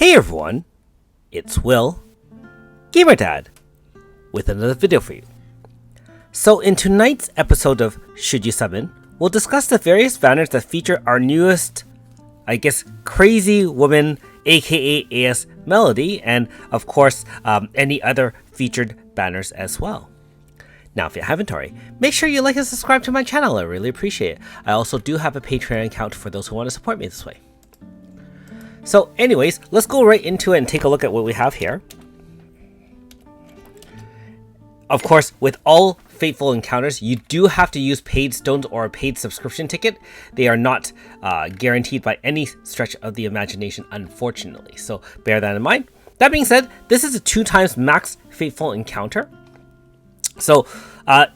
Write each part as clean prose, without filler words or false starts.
Hey everyone, it's Will, Gamerdad, with another video for you. So in tonight's episode of Should You Summon, we'll discuss the various banners that feature our newest, crazy woman, aka AS Melody, and of course, any other featured banners as well. Now, if you haven't already, make sure you like and subscribe to my channel, I really appreciate it. I also do have a Patreon account for those who want to support me this way. So anyways, let's go right into it and take a look at what we have here. Of course, with all Fateful encounters, you do have to use paid stones or a paid subscription ticket. They are not guaranteed by any stretch of the imagination, unfortunately. So bear that in mind. That being said, this is a 2x max Fateful encounter. So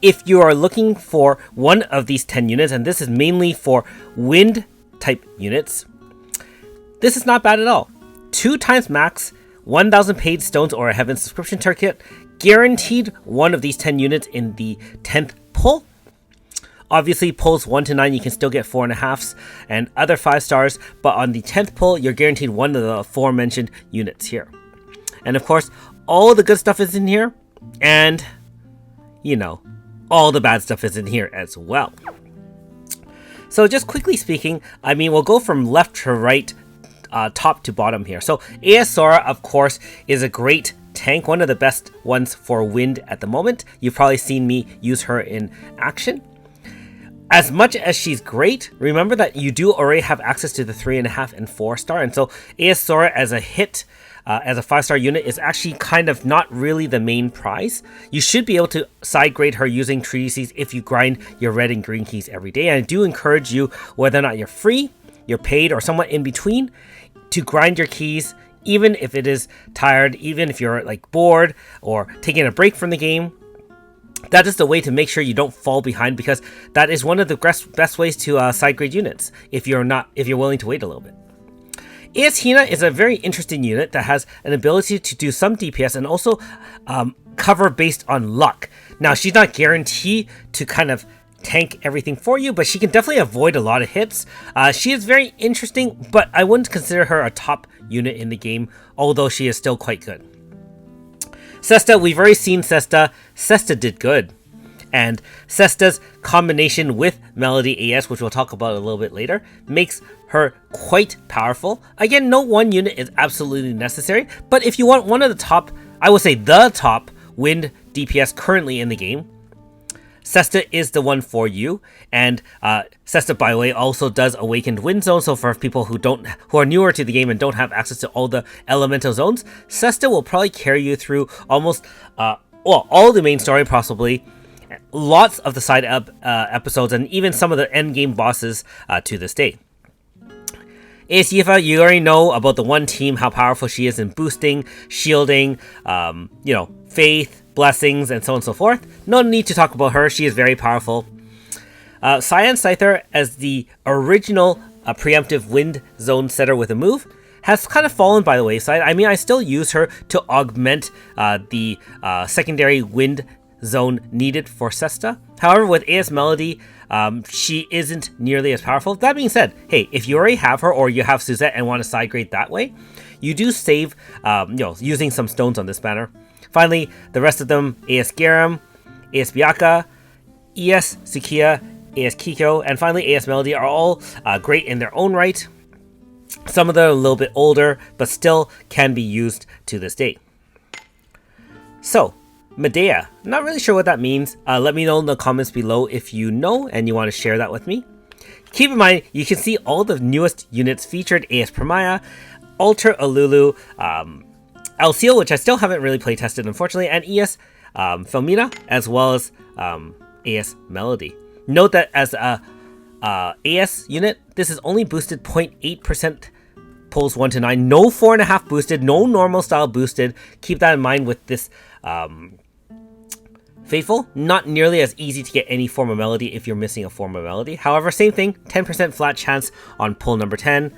if you are looking for one of these 10 units, and this is mainly for wind type units, this is not bad at all. 2x max, 1,000 paid stones or a heaven subscription ticket, guaranteed one of these 10 units in the 10th pull. Obviously, pulls 1 to 9, you can still get 4.5s and other 5 stars, but on the 10th pull, you're guaranteed one of the aforementioned units here. And of course, all the good stuff is in here, and you know, all the bad stuff is in here as well. So just quickly speaking, we'll go from left to right, top to bottom here. So AS Sora, of course, is a great tank, one of the best ones for wind at the moment. You've probably seen me use her in action. As much as she's great, remember that you do already have access to the 3.5 and 4 star, and so AS Sora as a hit, as a 5-star unit, is actually kind of not really the main prize. You should be able to side grade her using treatises if you grind your red and green keys every day. And I do encourage you, whether or not you're free, you're paid, or somewhat in between, to grind your keys, even if it is tired, even if you're bored or taking a break from the game. That is the way to make sure you don't fall behind, because that is one of the best ways to side grade units if you're willing to wait a little bit. AS Hina is a very interesting unit that has an ability to do some DPS and also cover based on luck. Now, she's not guaranteed to kind of tank everything for you, but she can definitely avoid a lot of hits. She is very interesting, but I wouldn't consider her a top unit in the game, although she is still quite good. Cesta, we've already seen Cesta. Cesta did good. And Cesta's combination with Melody AS, which we'll talk about a little bit later, makes her quite powerful. Again, no one unit is absolutely necessary, but if you want one of the top, I would say the top wind DPS currently in the game, Cesta is the one for you. And Cesta, by the way, also does Awakened Wind Zone, so for people who are newer to the game and don't have access to all the elemental zones, Cesta will probably carry you through almost all the main story, possibly lots of the side episodes, and even some of the end game bosses to this day. AS Yifa, you already know about the one team, how powerful she is in boosting, shielding, faith, blessings, and so on and so forth. No need to talk about her, she is very powerful. Cyan Scyther, as the original preemptive wind zone setter with a move, has kind of fallen by the wayside. I still use her to augment the secondary wind zone needed for Cesta. However, with AS Melody, she isn't nearly as powerful. That being said, hey, if you already have her or you have Suzette and want to side grade that way, you do save using some stones on this banner. Finally, the rest of them, AS Garam, AS Byaka, ES Sukiya, AS Kiko, and finally AS Melody are all great in their own right. Some of them are a little bit older, but still can be used to this day. So, Medea, not really sure what that means. Let me know in the comments below if you know and you want to share that with me. Keep in mind, you can see all the newest units featured: AS Primaya, Alter Alulu, Alciel, which I still haven't really play tested unfortunately, and ES Felmina, as well as AS Melody. Note that as a AS unit, this is only boosted 0.8%, pulls 1 to 9, no 4.5 boosted, no normal style boosted. Keep that in mind with this Fateful, not nearly as easy to get any form of Melody if you're missing a form of Melody. However, same thing, 10% flat chance on pull number 10.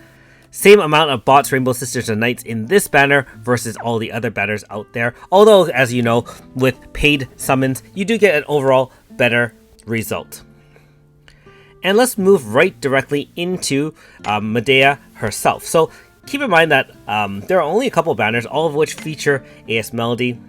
Same amount of bots, Rainbow Sisters, and Knights in this banner versus all the other banners out there. Although, as you know, with paid summons, you do get an overall better result. And let's move right directly into Medea herself. So keep in mind that there are only a couple banners, all of which feature AS Melody.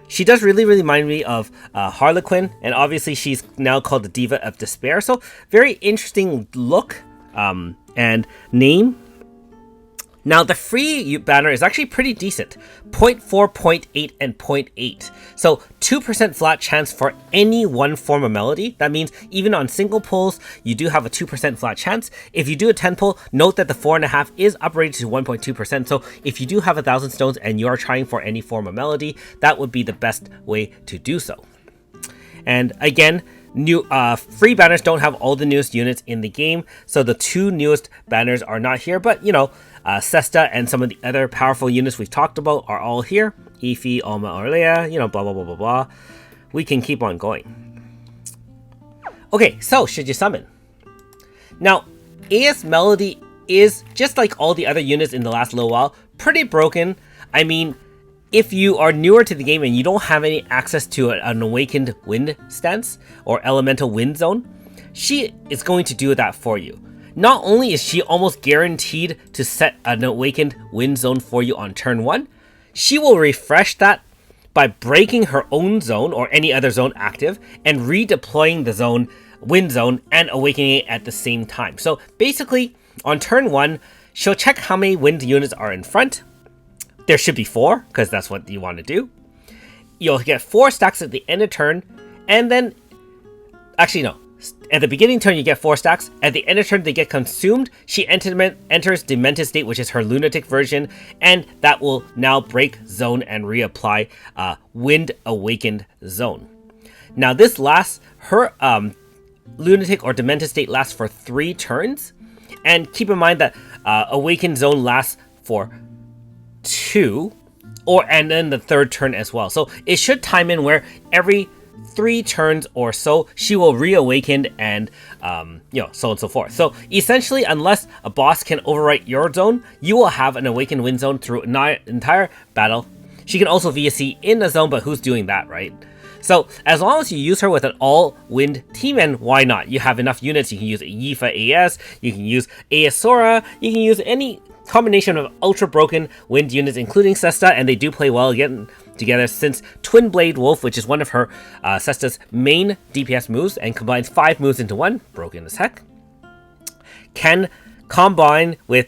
She does really remind me of Harlequin, and obviously she's now called the Diva of Despair. So very interesting look and name. Now, the free banner is actually pretty decent. 0.4, 0.8, and 0.8. So 2% flat chance for any one form of melody. That means even on single pulls, you do have a 2% flat chance. If you do a 10 pull, note that the 4.5 is uprated to 1.2%. So if you do have 1,000 stones and you are trying for any form of melody, that would be the best way to do so. And again, new free banners don't have all the newest units in the game. So the 2 newest banners are not here, but you know, Sesta and some of the other powerful units we've talked about are all here. Ify, Alma, Orlea, you know, blah, blah, blah, blah, blah. We can keep on going. Okay, so should you summon? Now, AS Melody is, just like all the other units in the last little while, pretty broken. I mean, if you are newer to the game and you don't have any access to an Awakened Wind stance or Elemental Wind Zone, she is going to do that for you. Not only is she almost guaranteed to set an Awakened Wind Zone for you on turn 1, she will refresh that by breaking her own zone or any other zone active and redeploying the zone, Wind Zone, and awakening it at the same time. So basically, on turn 1, she'll check how many wind units are in front. There should be 4, because that's what you want to do. You'll get 4 stacks at the end of turn, and then... Actually, no. At the beginning turn, you get 4 stacks. At the end of turn, they get consumed. She enters Demented State, which is her lunatic version, and that will now break zone and reapply Wind Awakened Zone. Now, this lasts... Her lunatic or Demented State lasts for 3 turns, and keep in mind that Awakened Zone lasts for 2, and then the 3rd turn as well. So it should time in where every 3 turns or so she will reawaken and you know, so on and so forth. So essentially, unless a boss can overwrite your zone, you will have an Awakened Wind Zone through an entire battle. She can also VSC in the zone, but who's doing that, right? So as long as you use her with an all-wind team, and why not? You have enough units. You can use Yifa AS, you can use AS Sora, you can use any combination of ultra broken wind units, including Sesta, and they do play well again together, since Twin Blade Wolf, which is one of her Sesta's main DPS moves and combines 5 moves into one, broken as heck, can combine with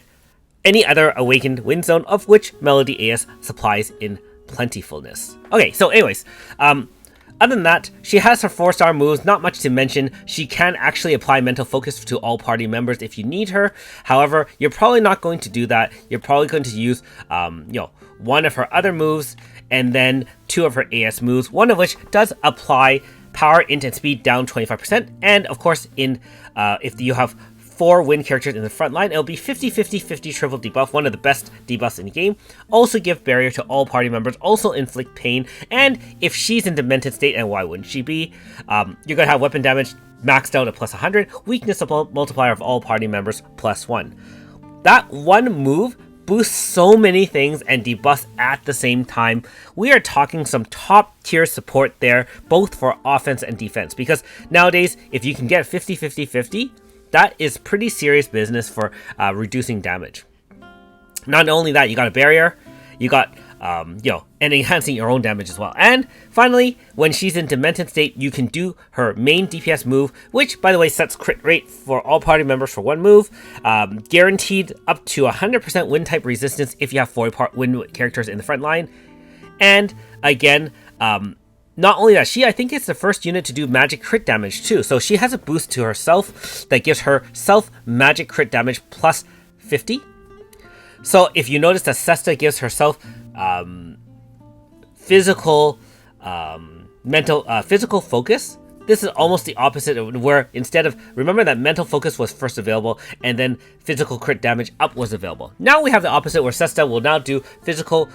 any other Awakened Wind Zone, of which Melody AS supplies in plentifulness. Okay, so anyways, other than that, she has her 4-star moves, not much to mention. She can actually apply mental focus to all party members if you need her. However, you're probably not going to do that. You're probably going to use, you know, one of her other moves and then 2 of her AS moves, one of which does apply power, int, and speed down 25%. And of course, in if you have 4 wind characters in the front line, it'll be 50-50-50 triple debuff, one of the best debuffs in the game. Also give barrier to all party members, also inflict pain, and if she's in Demented State, and why wouldn't she be, you're going to have weapon damage maxed out at plus 100, weakness multiplier of all party members plus 1. That one move boosts so many things and debuffs at the same time. We are talking some top tier support there, both for offense and defense, because nowadays, if you can get 50-50-50, that is pretty serious business for reducing damage. Not only that, you got a barrier, you got, you know, and enhancing your own damage as well. And finally, when she's in Demented State, you can do her main DPS move, which, by the way, sets crit rate for all party members for one move, guaranteed up to 100% wind type resistance if you have 4 wind characters in the front line. And again, not only that, I think it's the first unit to do magic crit damage too. So she has a boost to herself that gives her self magic crit damage plus 50. So if you notice that Sesta gives herself physical focus, this is almost the opposite of where, instead of, remember that mental focus was first available and then physical crit damage up was available. Now we have the opposite where Sesta will now do physical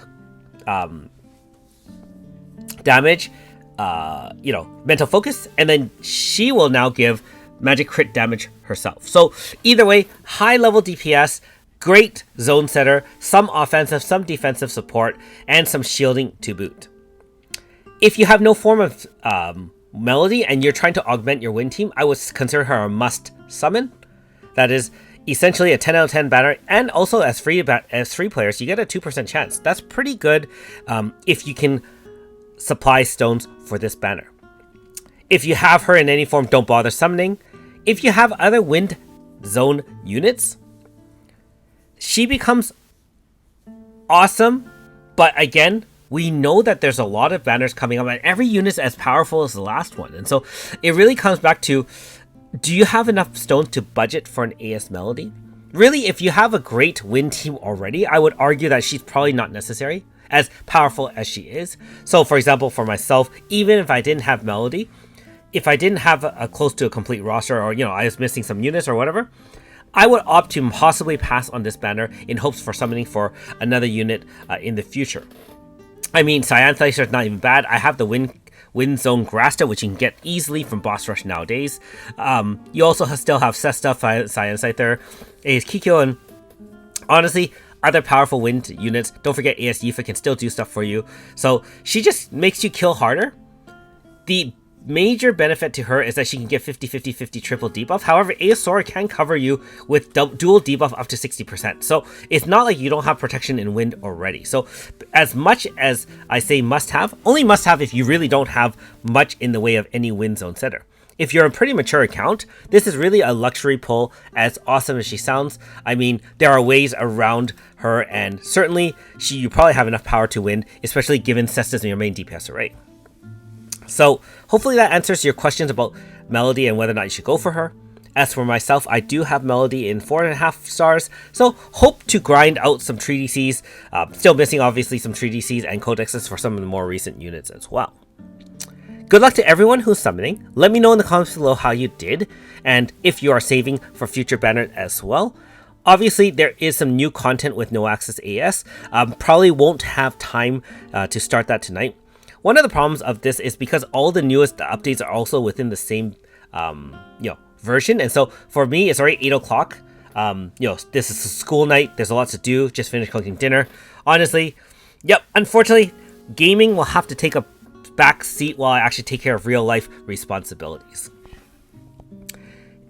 damage, you know, mental focus, and then she will now give magic crit damage herself. So either way, high level DPS, great zone setter, some offensive, some defensive support, and some shielding to boot. If you have no form of melody and you're trying to augment your win team, I would consider her a must summon. That is, essentially a 10 out of 10 banner, and also as free players, you get a 2% chance. That's pretty good if you can supply stones for this banner. If you have her in any form, don't bother summoning. If you have other wind zone units, she becomes awesome, but again, we know that there's a lot of banners coming up and every unit is as powerful as the last one. And so it really comes back to, do you have enough stones to budget for an AS Melody? Really, if you have a great win team already, I would argue that she's probably not necessary, as powerful as she is. So for example, for myself, even if I didn't have Melody, if I didn't have a close to a complete roster, or I was missing some units or whatever, I would opt to possibly pass on this banner in hopes for summoning for another unit in the future. I mean, Cyan Slicer is not even bad. I have the Wind Zone Grasta, which you can get easily from Boss Rush nowadays. You also still have Sesta, Cyan Slicer, AS Kikyo, and honestly, other powerful wind units. Don't forget AS Yifa can still do stuff for you. So she just makes you kill harder. The major benefit to her is that she can get 50-50-50 triple debuff. However, AS Sora can cover you with dual debuff up to 60%. So it's not like you don't have protection in wind already. So as much as I say must have, only must have if you really don't have much in the way of any wind zone setter. If you're a pretty mature account, this is really a luxury pull, as awesome as she sounds. I mean, there are ways around her, and certainly you probably have enough power to win, especially given Cesta's in your main DPS array. So hopefully that answers your questions about Melody and whether or not you should go for her. As for myself, I do have Melody in 4.5 stars, so hope to grind out some 3DCs. Still missing obviously some 3DCs and codexes for some of the more recent units as well. Good luck to everyone who's summoning. Let me know in the comments below how you did, and if you are saving for future banners as well. Obviously, there is some new content with No Access AS. Probably won't have time to start that tonight. One of the problems of this is because all the newest updates are also within the same version, and so for me it's already 8 o'clock. This is a school night, there's a lot to do, just finished cooking dinner. Honestly, unfortunately, gaming will have to take a back seat while I actually take care of real life responsibilities.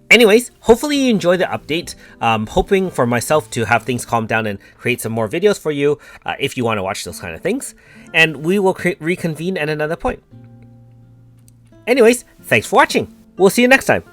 Anyways, hopefully you enjoy the update. Hoping for myself to have things calm down and create some more videos for you if you want to watch those kind of things. And we will reconvene at another point. Anyways, thanks for watching. We'll see you next time.